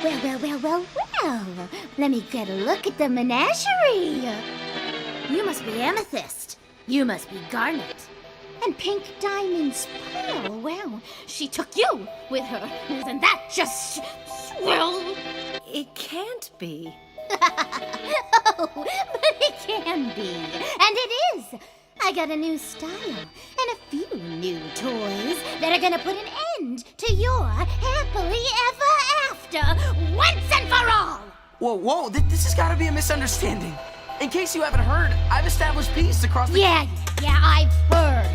Well. Let me get a look at the menagerie. You must be Amethyst. You must be Garnet. And Pink Diamond's Pearl. Well, she took you with her. Isn't that just swell? It can't be. Oh, but it can be. And it is. I got a new style and a few new toys that are gonna put an end to your happily ever after once and for all. Whoa, this has got to be a misunderstanding. In case you haven't heard, I've established peace across the... Yeah, I've heard.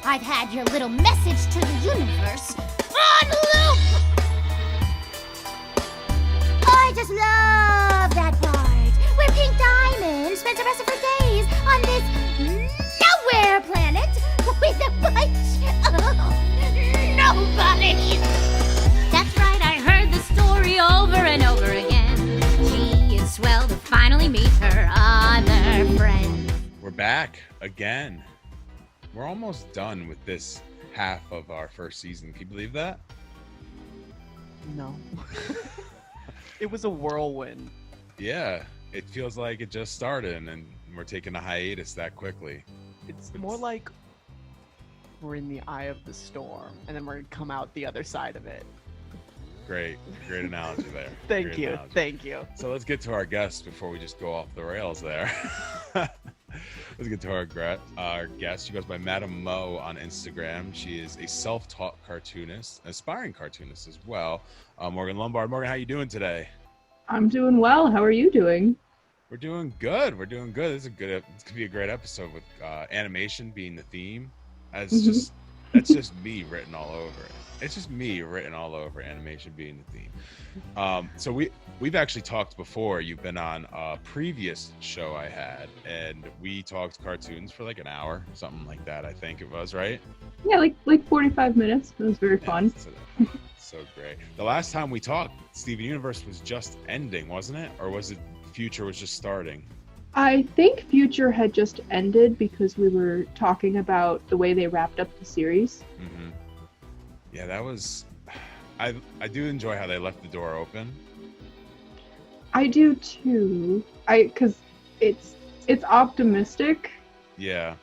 I've had your little message to the universe on loop. I just love that part where Pink Diamond spends the rest of her days on this nowhere planet with a bunch of nobodies. That's right, I heard the story over and over again. She is swell to finally meet her other friend. We're back again. We're almost done with this half of our first season. Can you believe that? No. It was a whirlwind. Yeah, it feels like it just started and we're taking a hiatus that quickly. It's more like we're in the eye of the storm and then we're going to come out the other side of it. Great analogy there. Thank you. So let's get to our guest before we just go off the rails there. Let's get to our guest. She goes by Madam Mo on Instagram. She is a self-taught cartoonist, aspiring cartoonist as well. Morgan Lombard. Morgan, how you doing today? I'm doing well. How are you doing? We're doing good. It's gonna be a great episode with animation being the theme. That's just me written all over it. It's just me written all over animation being the theme. So we've actually talked before. You've been on a previous show I had, and we talked cartoons for like an hour, something like that. I think it was, right? Yeah, like 45 minutes. It was very fun. So great. The last time we talked, Steven Universe was just ending, wasn't it? Or was it Future was just starting? I think Future had just ended because we were talking about the way they wrapped up the series. Mm-hmm. Yeah, that was... I do enjoy how they left the door open. I do too. Because it's optimistic. Yeah.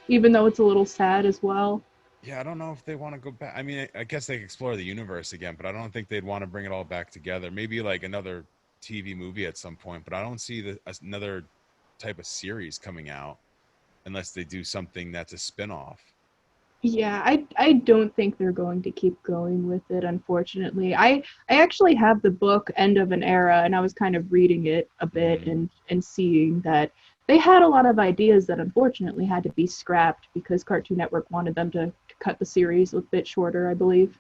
Even though it's a little sad as well. Yeah, I don't know if they want to go back. I mean, I guess they explore the universe again, but I don't think they'd want to bring it all back together. Maybe like another TV movie at some point, but I don't see another type of series coming out unless they do something that's a spin-off. Yeah, I don't think they're going to keep going with it, unfortunately. I actually have the book End of an Era, and I was kind of reading it a bit and seeing that they had a lot of ideas that unfortunately had to be scrapped because Cartoon Network wanted them to cut the series a bit shorter, I believe.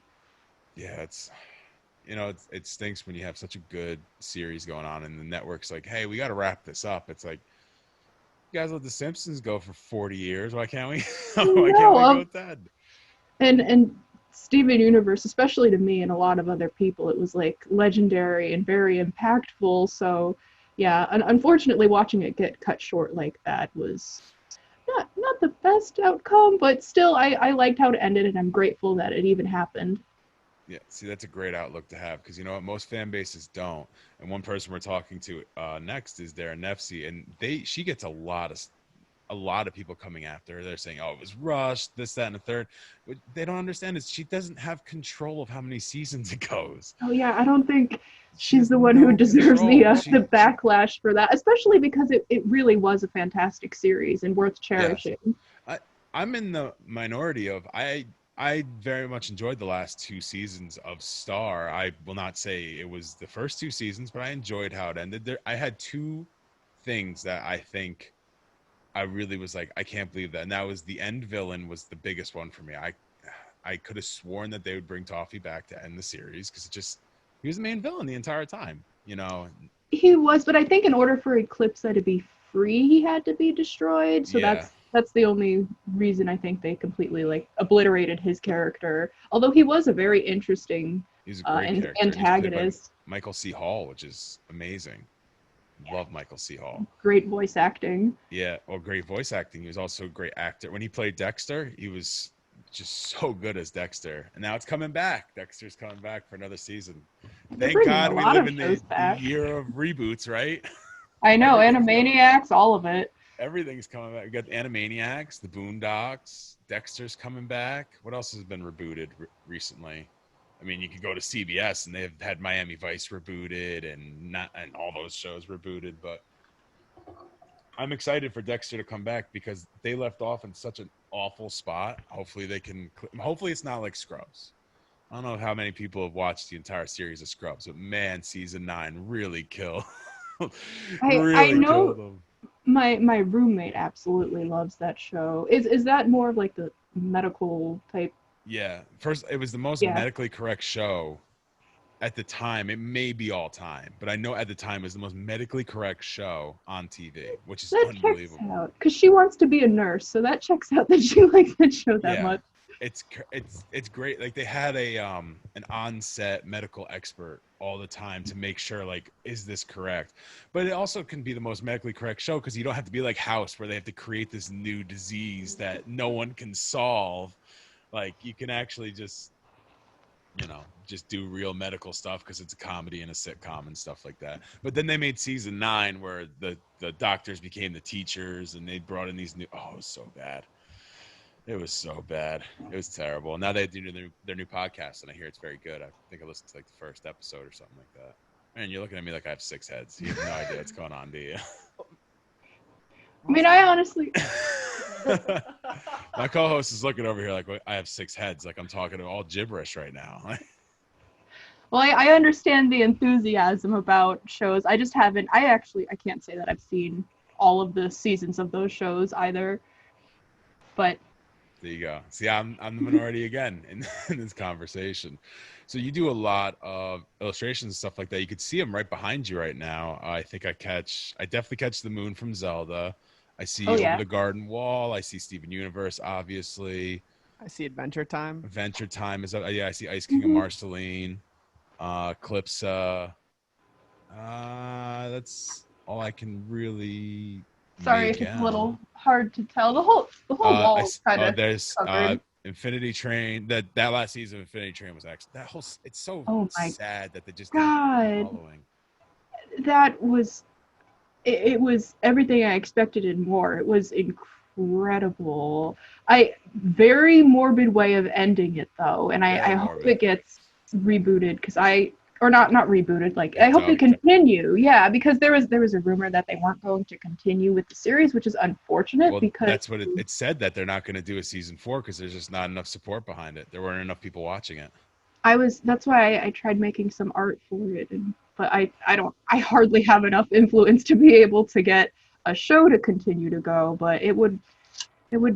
Yeah, it stinks when you have such a good series going on and the network's like, hey, we got to wrap this up. It's like, you guys let The Simpsons go for 40 years. Why can't we? Why can't we go with that? And Steven Universe, especially to me and a lot of other people, it was like legendary and very impactful. So yeah, unfortunately watching it get cut short like that was not the best outcome, but still I liked how it ended and I'm grateful that it even happened. Yeah, see, that's a great outlook to have because you know what, most fan bases don't. And one person we're talking to next is Darren Nefsey, and she gets a lot of people coming after her. They're saying, "Oh, it was rushed, this, that, and the third." What they don't understand is she doesn't have control of how many seasons it goes. Oh yeah, I don't think she's the one who deserves the backlash for that, especially because it really was a fantastic series and worth cherishing. Yes. I'm in the minority of I very much enjoyed the last 2 seasons of Star. I will not say it was the first 2 seasons, but I enjoyed how it ended. I had 2 things that I think I really was like, I can't believe that. And that was the end villain was the biggest one for me. I could have sworn that they would bring Toffee back to end the series because he was the main villain the entire time, you know. He was, but I think in order for Eclipsa to be free, he had to be destroyed. So yeah. That's the only reason I think they completely obliterated his character. Although he was a very interesting antagonist. Michael C. Hall, which is amazing. Yeah. Love Michael C. Hall. Great voice acting. Yeah, well, great voice acting. He was also a great actor. When he played Dexter, he was just so good as Dexter, and now it's coming back. Dexter's coming back for another season. They're Thank bringing God a we lot live of in shows the back. year of reboots, right? I know, Everything's Animaniacs, all of it. Everything's coming back. We got the Animaniacs, the Boondocks, Dexter's coming back. What else has been rebooted recently? I mean, you could go to CBS and they've had Miami Vice rebooted and all those shows rebooted, but I'm excited for Dexter to come back because they left off in such an awful spot. Hopefully hopefully it's not like Scrubs. I don't know how many people have watched the entire series of Scrubs, but man, season 9 really killed. I Killed know them. my roommate absolutely loves that show. Is that more of like the medical type? Yeah. First, it was the most Yeah. medically correct show at the time. It may be all time, but I know at the time it was the most medically correct show on TV, which is That unbelievable. checks out because she wants to be a nurse, so that checks out that she likes that show that much. It's great. Like they had an on-set medical expert all the time to make sure, like, is this correct? But it also can be the most medically correct show because you don't have to be like House, where they have to create this new disease that no one can solve. Like you can actually just do real medical stuff because it's a comedy and a sitcom and stuff like that. But then they made season 9 where the doctors became the teachers and they brought in these new. Oh, it was so bad. It was so bad. It was terrible. Now they do their new podcast, and I hear it's very good. I think I listened to like the first episode or something like that. Man, you're looking at me like I have 6 heads. You have no idea what's going on, do you? I mean, I honestly, My co-host is looking over here like I have 6 heads, like I'm talking all gibberish right now. well, I understand the enthusiasm about shows. I just haven't. I can't say that I've seen all of the seasons of those shows either. But there you go. See, I'm the minority again in this conversation. So you do a lot of illustrations and stuff like that. You could see them right behind you right now. I definitely catch the moon from Zelda. I see Over the Garden Wall. I see Steven Universe, obviously. I see Adventure Time. Adventure Time is I see Ice King of Marceline, Calypso. That's all I can really. sorry if it's a little hard to tell. The whole wall is kind of there's covered. Infinity Train. That last season of Infinity Train was actually it's so sad that they just God. didn't keep following. That was it was everything I expected and more. It was incredible. Very morbid way of ending it though, and I hope it gets rebooted because not rebooted. Like I hope they continue. Yeah, because there was a rumor that they weren't going to continue with the series, which is unfortunate because that's what it said, that they're not going to do a season 4 because there's just not enough support behind it. There weren't enough people watching it. That's why I tried making some art for it, but I hardly have enough influence to be able to get a show to continue to go, but it would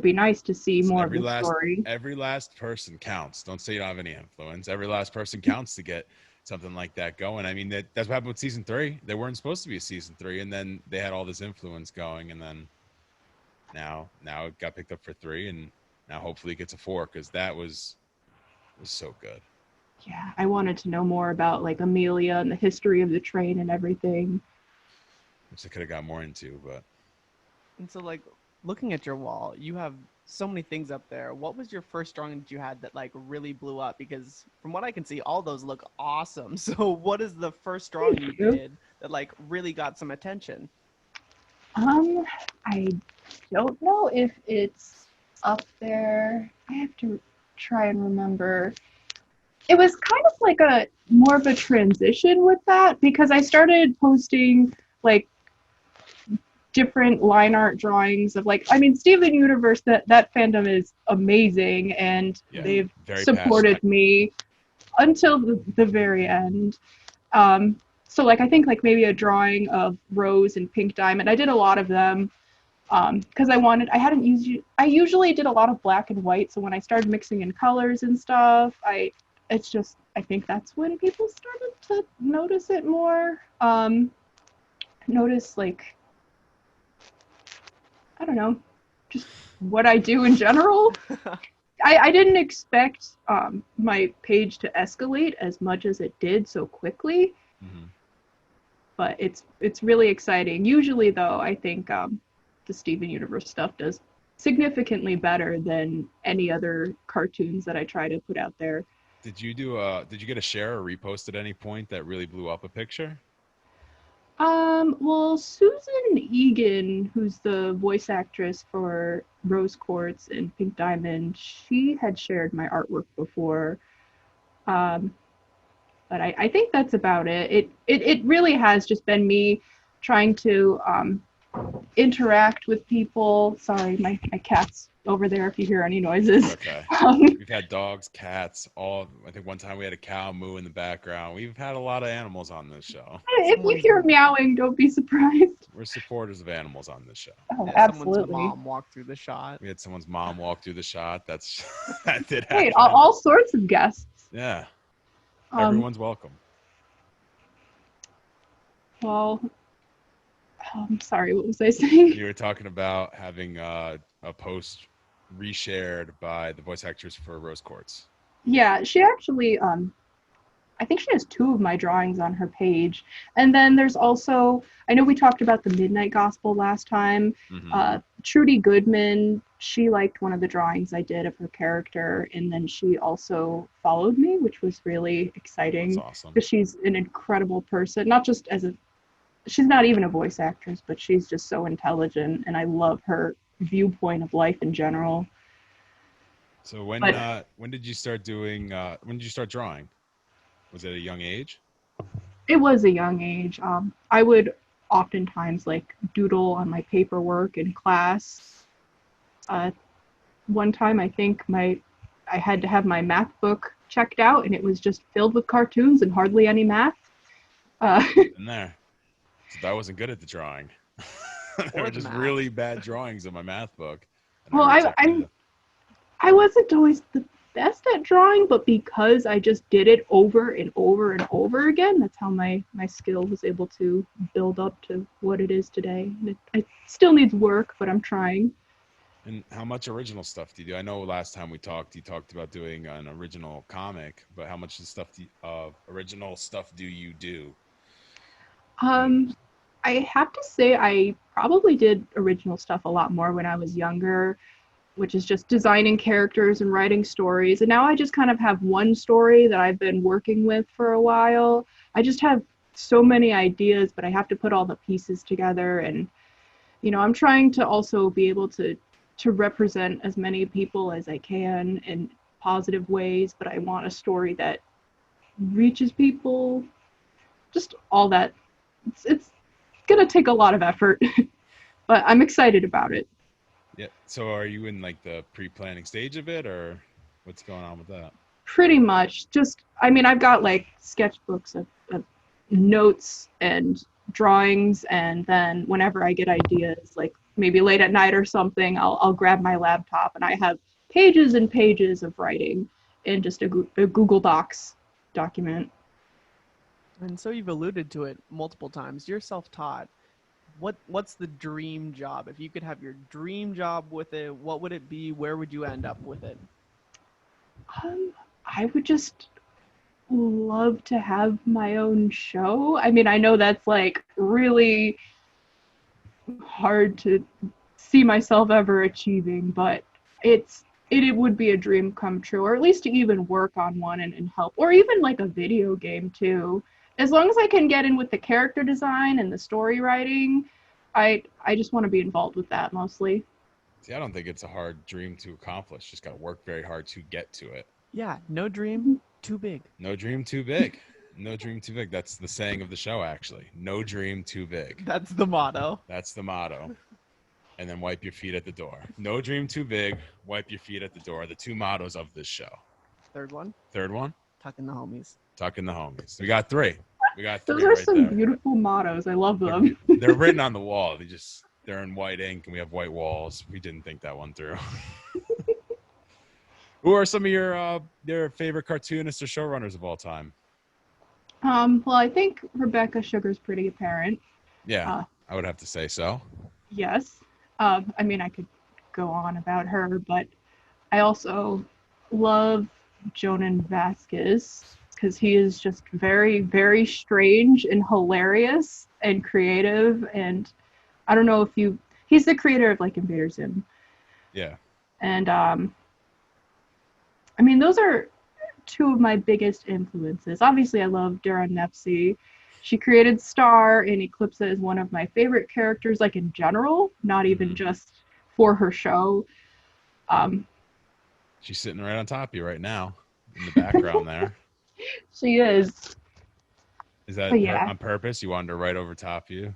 be nice to see more of the story. Every last person counts. Don't say you don't have any influence. Every last person counts to get something like that going. I mean, that's what happened with season 3. There weren't supposed to be a season 3, and then they had all this influence going, and then now it got picked up for 3, and now hopefully it gets a 4 because that was so good. Yeah, I wanted to know more about like Amelia and the history of the train and everything. Which I could have got more into, but. And so, like, looking at your wall, you have so many things up there. What was your first drawing that you had that like really blew up? Because from what I can see, all those look awesome. So what is the first drawing you did that like really got some attention? I don't know if it's up there. I have to try and remember. It was kind of like more of a transition with that because I started posting like different line art drawings of Steven Universe, that fandom is amazing and they've supported me until the very end. So like I think like maybe a drawing of Rose and Pink Diamond. I did a lot of them because I usually did a lot of black and white. So when I started mixing in colors and stuff, I think that's when people started to notice it more. Notice like, I don't know, just what I do in general. I didn't expect my page to escalate as much as it did so quickly. Mm-hmm. But it's really exciting. Usually though, I think the Steven Universe stuff does significantly better than any other cartoons that I try to put out there. Did you get a share or repost at any point that really blew up a picture? Well, Susan Egan, who's the voice actress for Rose Quartz and Pink Diamond, she had shared my artwork before. But I think that's about it. It really has just been me trying to interact with people. Sorry, my cat's over there if you hear any noises. Okay. Um, We've had dogs, cats, all. I think one time we had a cow moo in the background. We've had a lot of animals on this show. if you hear meowing, don't be surprised. We're supporters of animals on this show. Oh, Yeah, someone's absolutely. mom walked through the shot. We had someone's mom walk through the shot. That did happen. Hey, all sorts of guests. Yeah. Um, Everyone's welcome. Well, I'm sorry, what was I saying? You were talking about having a post reshared by the voice actress for Rose Quartz. Yeah, she actually, I think she has 2 of my drawings on her page. And then there's also, I know we talked about the Midnight Gospel last time. Mm-hmm. Trudy Goodman, she liked one of the drawings I did of her character. And then she also followed me, which was really exciting. That's awesome. Because she's an incredible person, not just she's not even a voice actress, but she's just so intelligent. And I love her viewpoint of life in general. So when did you start drawing? Was it a young age? It was a young age. I would oftentimes like doodle on my paperwork in class. One time I think I had to have my math book checked out and it was just filled with cartoons and hardly any math. In there. So I wasn't good at the drawing. There were just math. really bad drawings in my math book. Well, I wasn't always the best at drawing, but because I just did it over and over and over again, that's how my skill was able to build up to what it is today. It still needs work, but I'm trying. And how much original stuff do you do? I know last time we talked, you talked about doing an original comic, but how much original stuff do you do? I have to say I probably did original stuff a lot more when I was younger, which is just designing characters and writing stories. And now I just kind of have one story that I've been working with for a while. I just have so many ideas, but I have to put all the pieces together. And, I'm trying to also be able to represent as many people as I can in positive ways, but I want a story that reaches people, just all that. It's going to take a lot of effort, but I'm excited about it. Yeah. So are you in like the pre-planning stage of it, or what's going on with that? Pretty much. I've got like sketchbooks of notes and drawings, and then whenever I get ideas, like maybe late at night or something, I'll grab my laptop and I have pages and pages of writing in just a Google Docs document. And so you've alluded to it multiple times. You're self-taught. What's the dream job? If you could have your dream job with it, what would it be? Where would you end up with it? I would just love to have my own show. I know that's like really hard to see myself ever achieving, but it would be a dream come true, or at least to even work on one and help, or even like a video game too. As long as I can get in with the character design and the story writing, I just want to be involved with that mostly. See, I don't think it's a hard dream to accomplish. Just got to work very hard to get to it. Yeah, no dream too big. No dream too big. No dream too big. That's the saying of the show, actually. No dream too big. That's the motto. That's the motto. And then wipe your feet at the door. No dream too big. Wipe your feet at the door. The 2 mottos of this show. Third one, Third one? tucking the homies. Tucking the homies. We got 3. Those are right some there. beautiful mottos. I love them. They're written on the wall. They're in white ink, and we have white walls. We didn't think that one through. Who are some of your favorite cartoonists or showrunners of all time? Well, I think Rebecca Sugar's pretty apparent. Yeah, I would have to say so. Yes. I could go on about her, but I also love Jonan Vasquez because he is just very, very strange and hilarious and creative. And I don't know if he's the creator of like Invader Zim. Yeah. And I mean, those are two of my biggest influences. Obviously, I love Darren Nefsi. She created Star, and Eclipsa is one of my favorite characters, like in general, not even just for her show. She's sitting right on top of you right now in the background there. She is. Is that But yeah. on purpose? You wanted her right over top of you?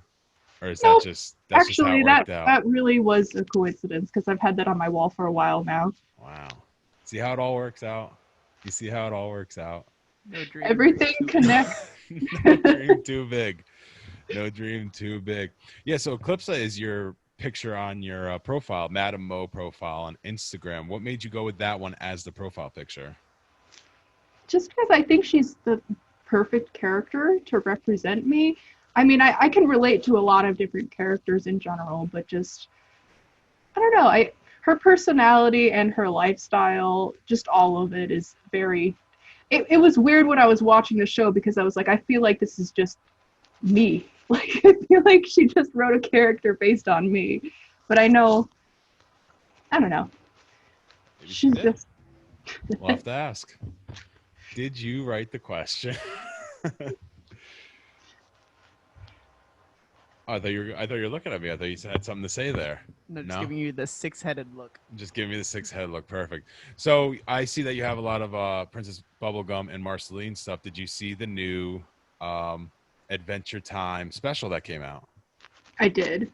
Or is Nope. that's just how Actually, it worked out? that really was a coincidence because I've had that on my wall for a while now. Wow. See how it all works out? You see how it all works out? No dream. Everything connects. No dream too big. No dream too big. Yeah, so Eclipsa is your picture on your profile, Madam Mo profile on Instagram. What made you go with that one as the profile picture? Just because I think she's the perfect character to represent me. I mean, I can relate to a lot of different characters in general, but just, I don't know. Her personality and her lifestyle, just all of it is very, it was weird when I was watching the show because I was like, I feel like this is just me. Like, I feel like she just wrote a character based on me. But I know, I don't know. Maybe She's did. just... We'll have to ask. Did you write the question? I thought you were looking at me. I thought you had something to say there. No, just giving you the six-headed look. Just giving me the six-headed look. Perfect. So I see that you have a lot of Princess Bubblegum and Marceline stuff. Did you see the new Adventure Time special that came out? I did.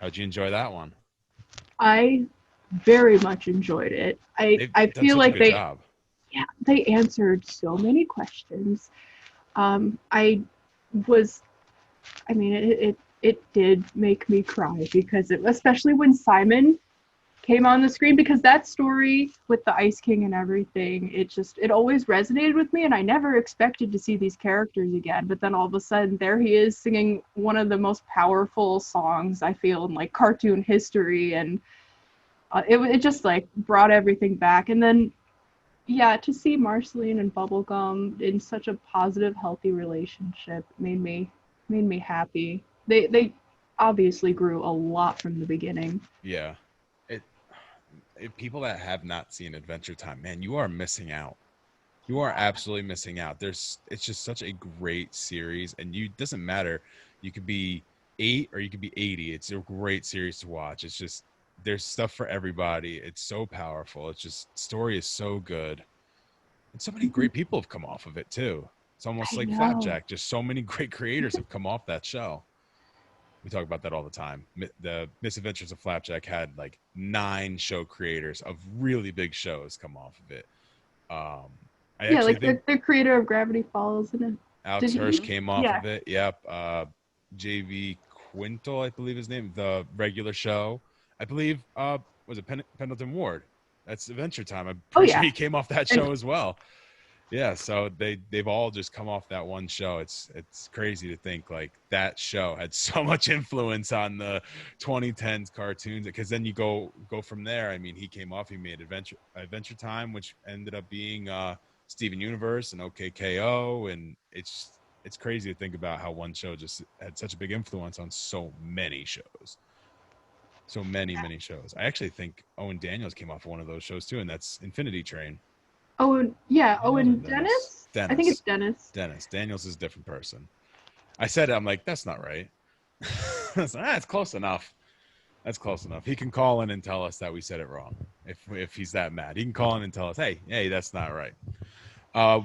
How'd you enjoy that one? I very much enjoyed it. I feel like they answered so many questions. It did make me cry because especially when Simon came on the screen, because that story with the Ice King and everything, it always resonated with me, and I never expected to see these characters again. But then all of a sudden, there he is singing one of the most powerful songs I feel in like cartoon history, and it just like brought everything back. And then, yeah, to see Marceline and Bubblegum in such a positive, healthy relationship made me happy. They obviously grew a lot from the beginning. Yeah. People that have not seen Adventure Time, man, you are missing out. You are absolutely missing out. It's just such a great series, and doesn't matter. You could be 8 or you could be 80. It's a great series to watch. It's just there's stuff for everybody. It's so powerful. It's just story is so good, and so many great people have come off of it too. It's almost like Flapjack. Just so many great creators have come off that show. We talk about that all the time. The Misadventures of Flapjack had like 9 show creators of really big shows come off of it. The creator of Gravity Falls, isn't it? Alex Hirsch came off of it. Yep. JV Quintal, I believe his name. The regular show, I believe, was it Pendleton Ward? That's Adventure Time. I'm pretty sure he came off that show as well. Yeah, so they've all just come off that one show. It's crazy to think like that show had so much influence on the 2010s cartoons, because then you go from there. I mean, he made Adventure Time, which ended up being Steven Universe and OKKO, and it's crazy to think about how one show just had such a big influence on so many shows. So many shows. I actually think Owen Daniels came off one of those shows too, and that's Infinity Train. Owen Dennis? I think it's Dennis. Daniels is a different person. I said it, I'm like, that's not right. That's close enough. That's close enough. He can call in and tell us that we said it wrong. If he's that mad, he can call in and tell us, hey, that's not right.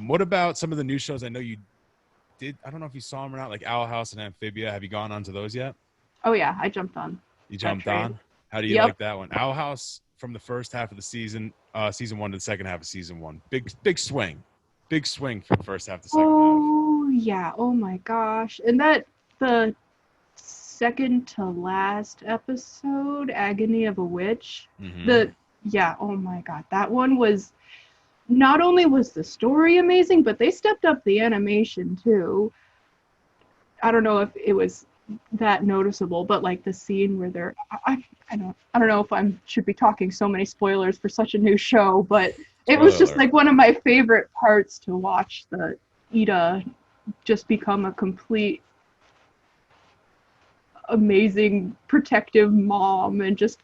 What about some of the new shows? I know you did. I don't know if you saw them or not, like Owl House and Amphibia. Have you gone on to those yet? Oh yeah, I jumped on. You jumped on? How do you like that one? Owl House, from the first half of the season 1 to the second half of season 1. Big swing. Big swing from the first half to the second half. Oh yeah. Oh my gosh. And the second to last episode, Agony of a Witch. Mm-hmm. Oh my god. That one was, not only was the story amazing, but they stepped up the animation too. I don't know if it was that noticeable, but like the scene where I don't know if I should be talking so many spoilers for such a new show, but it was just like one of my favorite parts to watch the Ida just become a complete amazing protective mom and just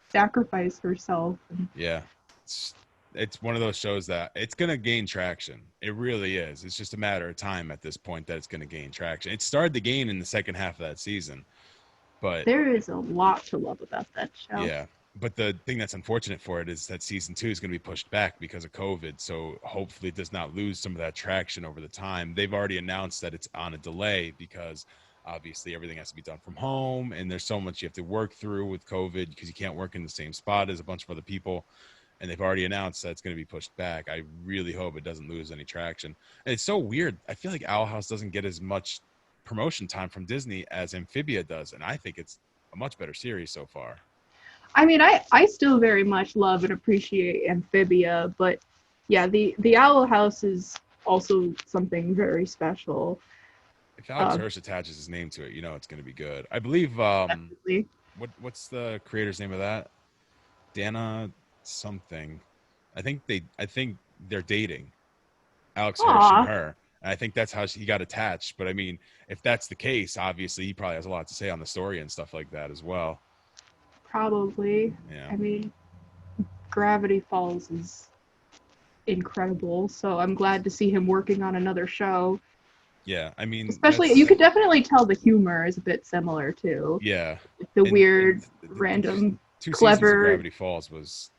sacrifice herself. Yeah, it's one of those shows that it's gonna gain traction. It really is. It's just a matter of time at this point that it's gonna gain traction. It started to gain in the second half of that season, but There is a lot to love about that show. yeah. But the thing that's unfortunate for it is that season 2 is going to be pushed back because of COVID. So hopefully it does not lose some of that traction over the time. They've already announced that it's on a delay because obviously everything has to be done from home. And there's so much you have to work through with COVID because you can't work in the same spot as a bunch of other people. And they've already announced that it's going to be pushed back. I really hope it doesn't lose any traction. And it's so weird. I feel like Owl House doesn't get as much promotion time from Disney as Amphibia does. And I think it's a much better series so far. I mean, I still very much love and appreciate Amphibia, but yeah, the Owl House is also something very special. If Alex Hirsch attaches his name to it, you know it's going to be good. I believe. Definitely. What's the creator's name of that? Dana something. I think they're dating. Alex Hirsch and her. And I think that's how he got attached. But I mean, if that's the case, obviously he probably has a lot to say on the story and stuff like that as well. Probably. Yeah. I mean, Gravity Falls is incredible, so I'm glad to see him working on another show. Yeah, I mean, especially you could definitely tell the humor is a bit similar too. Yeah. The weird, random, two clever. Seasons of Gravity Falls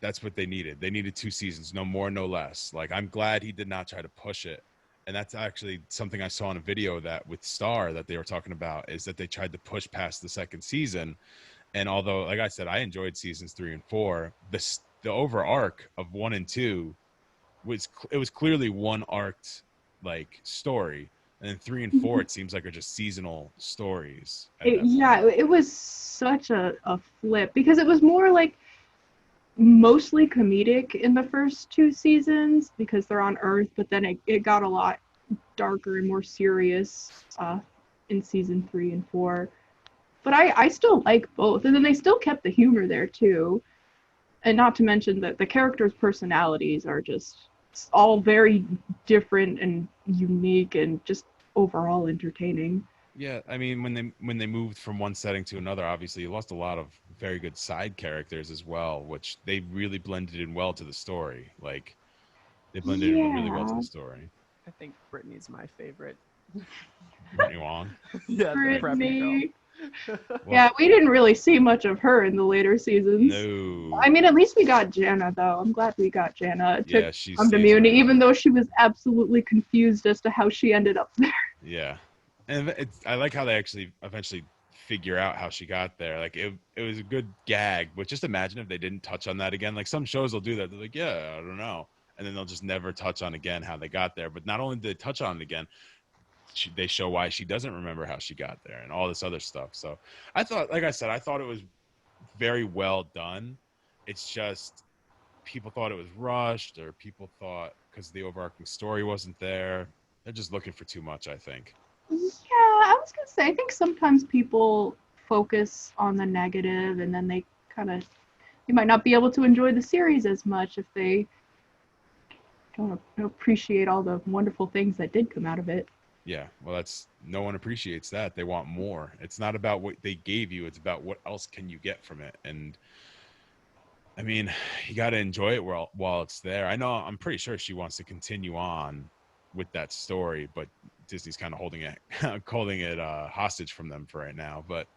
that's what they needed. They needed 2 seasons, no more, no less. Like, I'm glad he did not try to push it. And that's actually something I saw in a video that with Star that they were talking about, is that they tried to push past the second season. And although, like I said, I enjoyed seasons 3 and 4, the over arc of 1 and 2 was clearly one arced like story, and then 3 and 4 it seems like are just seasonal stories. It was such a flip because it was more like mostly comedic in the first 2 seasons because they're on Earth, but then it got a lot darker and more serious in season 3 and 4. But I still like both. And then they still kept the humor there too. And not to mention that the characters' personalities are just all very different and unique and just overall entertaining. Yeah, I mean, when they moved from one setting to another, obviously you lost a lot of very good side characters as well, which they really blended in well to the story. Like, they blended in really well to the story. I think Brittany's my favorite. Brittany Wong? Yeah, the preppy girl. Yeah, we didn't really see much of her in the later seasons. No. I mean, at least we got Jana, though. I'm glad we got Jana to come to Muni, even though she was absolutely confused as to how she ended up there. Yeah. And I like how they actually eventually figure out how she got there. Like, it was a good gag, but just imagine if they didn't touch on that again. Like, some shows will do that. They're like, yeah, I don't know. And then they'll just never touch on again how they got there. But not only did they touch on it again, they show why she doesn't remember how she got there and all this other stuff. So I thought, like I said, I thought it was very well done. It's just people thought it was rushed, or people thought because the overarching story wasn't there, they're just looking for too much, I think. Yeah, I was going to say, I think sometimes people focus on the negative and then they might not be able to enjoy the series as much if they don't appreciate all the wonderful things that did come out of it. Yeah, well, no one appreciates that. They want more. It's not about what they gave you. It's about what else can you get from it. And I mean, you got to enjoy it while it's there. I'm pretty sure she wants to continue on with that story, but Disney's kind of holding it hostage from them for right now. But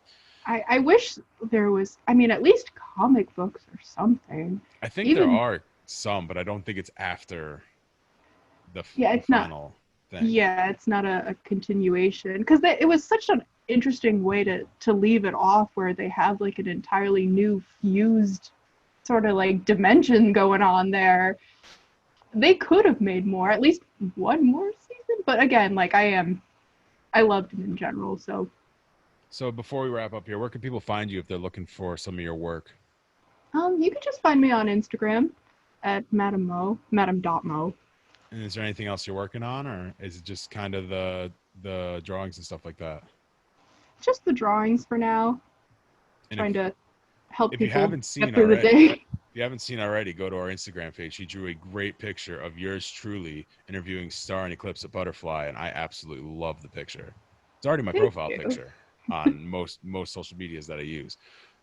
I wish there was, at least comic books or something. I think there are some, but I don't think it's after the final. Thing. Yeah, it's not a continuation because it was such an interesting way to leave it off, where they have like an entirely new fused sort of like dimension going on there. They could have made more, at least one more season, but again, like I loved them in general. So before we wrap up here, where can people find you if they're looking for some of your work? You can just find me on Instagram at madam.mo. And is there anything else you're working on, or is it just kind of the drawings and stuff like that? Just the drawings for now. Trying to help people get through the day. If you haven't seen already, go to our Instagram page. She drew a great picture of yours truly interviewing Star and Eclipse at Butterfly, and I absolutely love the picture. It's already my profile picture on most social medias that I use.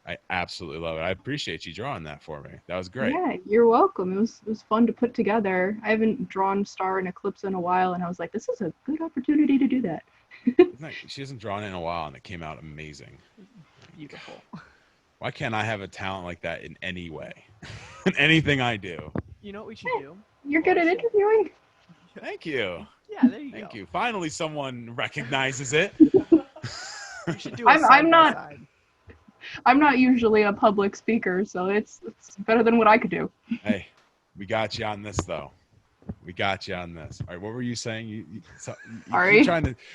I absolutely love it. I appreciate you drawing that for me. That was great. Yeah, you're welcome. It was fun to put together. I haven't drawn Star and Eclipse in a while, and I was like, this is a good opportunity to do that. She hasn't drawn in a while, and it came out amazing. Beautiful. Why can't I have a talent like that in any way? In anything I do. You know what we should do? You're good at interviewing. Thank you. Yeah, there you go. Thank you. Finally, someone recognizes it. We should do a I'm not- side-by-side. I'm not usually a public speaker, so it's better than what I could do. Hey, we got you on this, though. We got you on this. All right, what were you saying? You Sorry.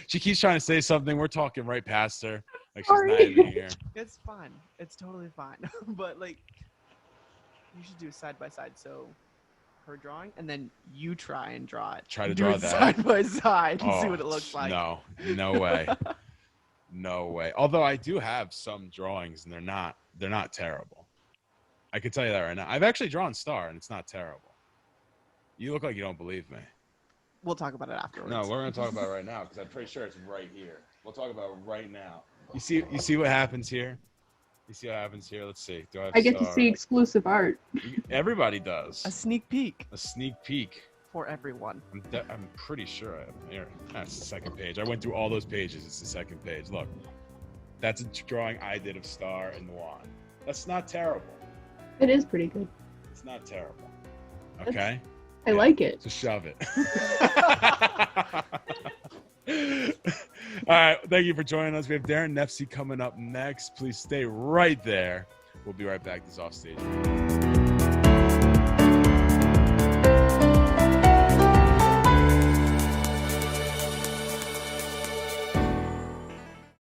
she keeps trying to say something. We're talking right past her. Like she's Sorry. not even here. It's fine. It's totally fine. But like, you should do side by side. So, her drawing, and then you try and draw it. Try to Do draw it that. side by side and see Oh, what it looks like. No way. No way. Although I do have some drawings, and they're not terrible. I can tell you that right now. I've actually drawn Star, and it's not terrible. You look like you don't believe me. We'll talk about it afterwards. No, we're going to talk about it right now because I'm pretty sure it's right here. We'll talk about it right now. You see what happens here? You see what happens here? Let's see. Do I get to Star? see exclusive art. Everybody does. A sneak peek A sneak peek. for everyone. I'm pretty sure I have here. That's the second page. I went through all those pages. It's the second page. Look, that's a drawing I did of Star and Juan. That's not terrible. It is pretty good. It's not terrible. Okay? I like it. So shove it. All right. Thank you for joining us. We have Darren Nefsey coming up next. Please stay right there. We'll be right back. This is Offstage.